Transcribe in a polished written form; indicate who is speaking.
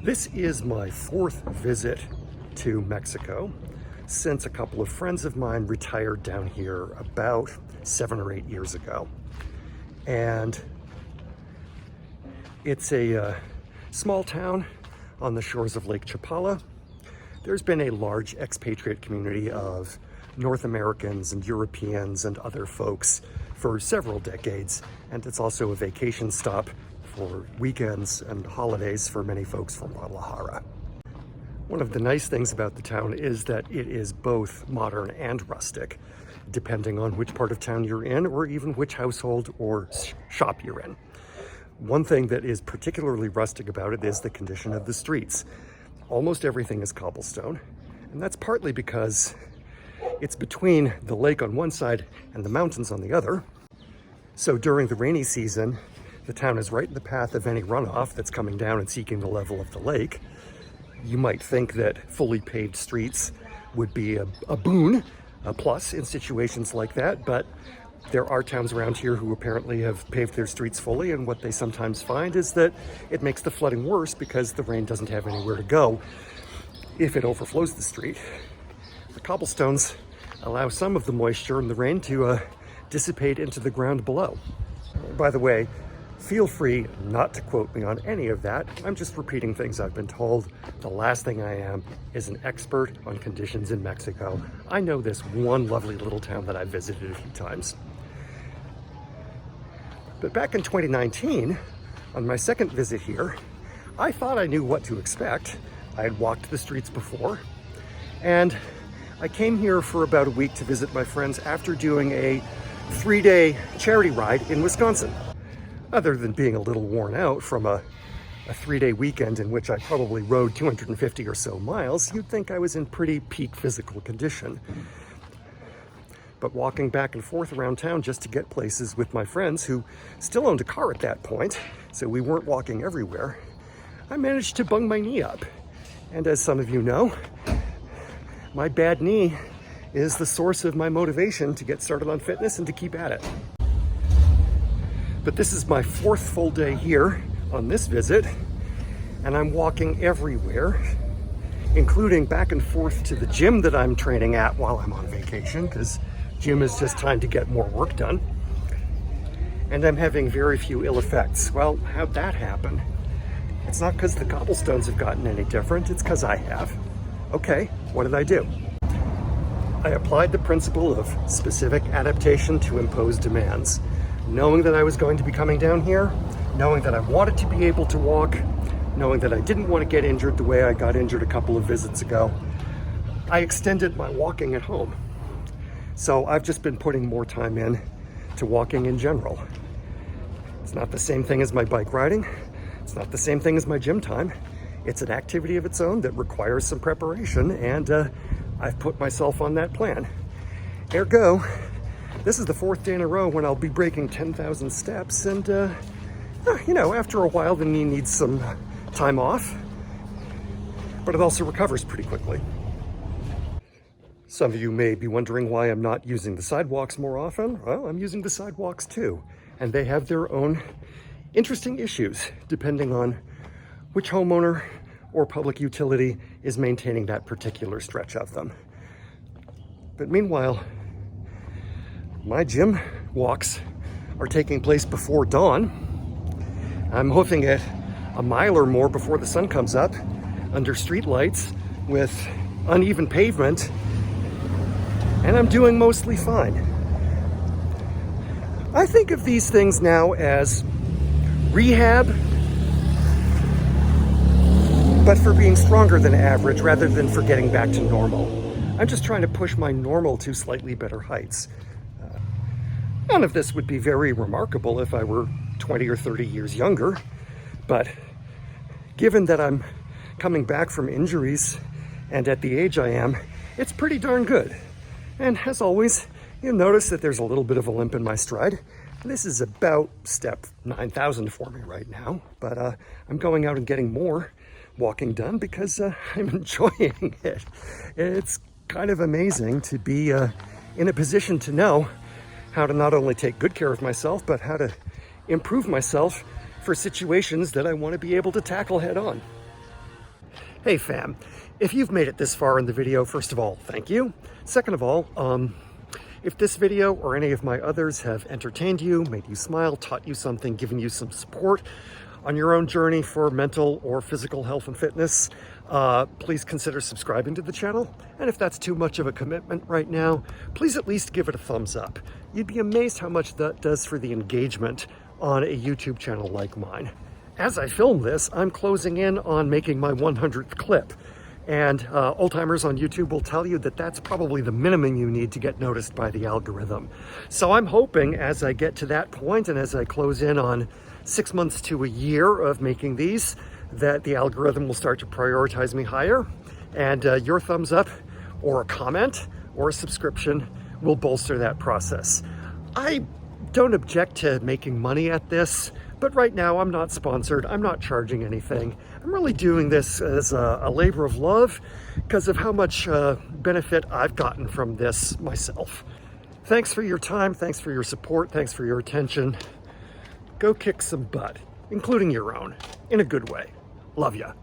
Speaker 1: This is my fourth visit to Mexico since a couple of friends of mine retired down here about 7 or 8 years ago. And it's a small town on the shores of Lake Chapala. There's been a large expatriate community of North Americans and Europeans and other folks for several decades, and it's also a vacation stop for weekends and holidays for many folks from Guadalajara. One of the nice things about the town is that it is both modern and rustic, depending on which part of town you're in or even which household or shop you're in. One thing that is particularly rustic about it is the condition of the streets. Almost everything is cobblestone, and that's partly because it's between the lake on one side and the mountains on the other. So during the rainy season, the town is right in the path of any runoff that's coming down and seeking the level of the lake. You might think that fully paved streets would be a boon, a plus in situations like that, but there are towns around here who apparently have paved their streets fully, and what they sometimes find is that it makes the flooding worse because the rain doesn't have anywhere to go if it overflows the street. The cobblestones allow some of the moisture and the rain to dissipate into the ground below. By the way, feel free not to quote me on any of that. I'm just repeating things I've been told. The last thing I am is an expert on conditions in Mexico. I know this one lovely little town that I've visited a few times. But back in 2019, on my second visit here, I thought I knew what to expect. I had walked the streets before, and I came here for about a week to visit my friends after doing a 3-day charity ride in Wisconsin. Other than being a little worn out from a 3-day weekend in which I probably rode 250 or so miles, you'd think I was in pretty peak physical condition. But walking back and forth around town just to get places with my friends who still owned a car at that point, so we weren't walking everywhere, I managed to bung my knee up. And as some of you know, my bad knee is the source of my motivation to get started on fitness and to keep at it. But this is my fourth full day here on this visit, and I'm walking everywhere, including back and forth to the gym that I'm training at while I'm on vacation, because gym is just time to get more work done. And I'm having very few ill effects. Well, how'd that happen? It's not because the cobblestones have gotten any different, it's because I have. Okay, what did I do? I applied the principle of specific adaptation to imposed demands. Knowing that I was going to be coming down here, knowing that I wanted to be able to walk, knowing that I didn't want to get injured the way I got injured a couple of visits ago, I extended my walking at home. So I've just been putting more time in to walking in general. It's not the same thing as my bike riding. It's not the same thing as my gym time. It's an activity of its own that requires some preparation, and I've put myself on that plan. Ergo, this is the fourth day in a row when I'll be breaking 10,000 steps, and after a while the knee needs some time off, but it also recovers pretty quickly. Some of you may be wondering why I'm not using the sidewalks more often. Well, I'm using the sidewalks too, and they have their own interesting issues depending on which homeowner or public utility is maintaining that particular stretch of them. But meanwhile, my gym walks are taking place before dawn. I'm hoofing it a mile or more before the sun comes up under street lights with uneven pavement, and I'm doing mostly fine. I think of these things now as rehab, but for being stronger than average rather than for getting back to normal. I'm just trying to push my normal to slightly better heights. None of this would be very remarkable if I were 20 or 30 years younger, but given that I'm coming back from injuries and at the age I am, it's pretty darn good. And as always, you'll notice that there's a little bit of a limp in my stride. This is about step 9,000 for me right now, but I'm going out and getting more walking done because I'm enjoying it. It's kind of amazing to be in a position to know how to not only take good care of myself, but how to improve myself for situations that I want to be able to tackle head on. Hey fam, if you've made it this far in the video, first of all, thank you. Second of all, if this video or any of my others have entertained you, made you smile, taught you something, given you some support on your own journey for mental or physical health and fitness, please consider subscribing to the channel. And if that's too much of a commitment right now, please at least give it a thumbs up. You'd be amazed how much that does for the engagement on a YouTube channel like mine. As I film this, I'm closing in on making my 100th clip. And old timers on YouTube will tell you that that's probably the minimum you need to get noticed by the algorithm. So I'm hoping as I get to that point and as I close in on 6 months to a year of making these, that the algorithm will start to prioritize me higher. And your thumbs up or a comment or a subscription will bolster that process. I don't object to making money at this, but right now I'm not sponsored. I'm not charging anything. I'm really doing this as a labor of love because of how much benefit I've gotten from this myself. Thanks for your time. Thanks for your support. Thanks for your attention. Go kick some butt, including your own, in a good way. Love ya.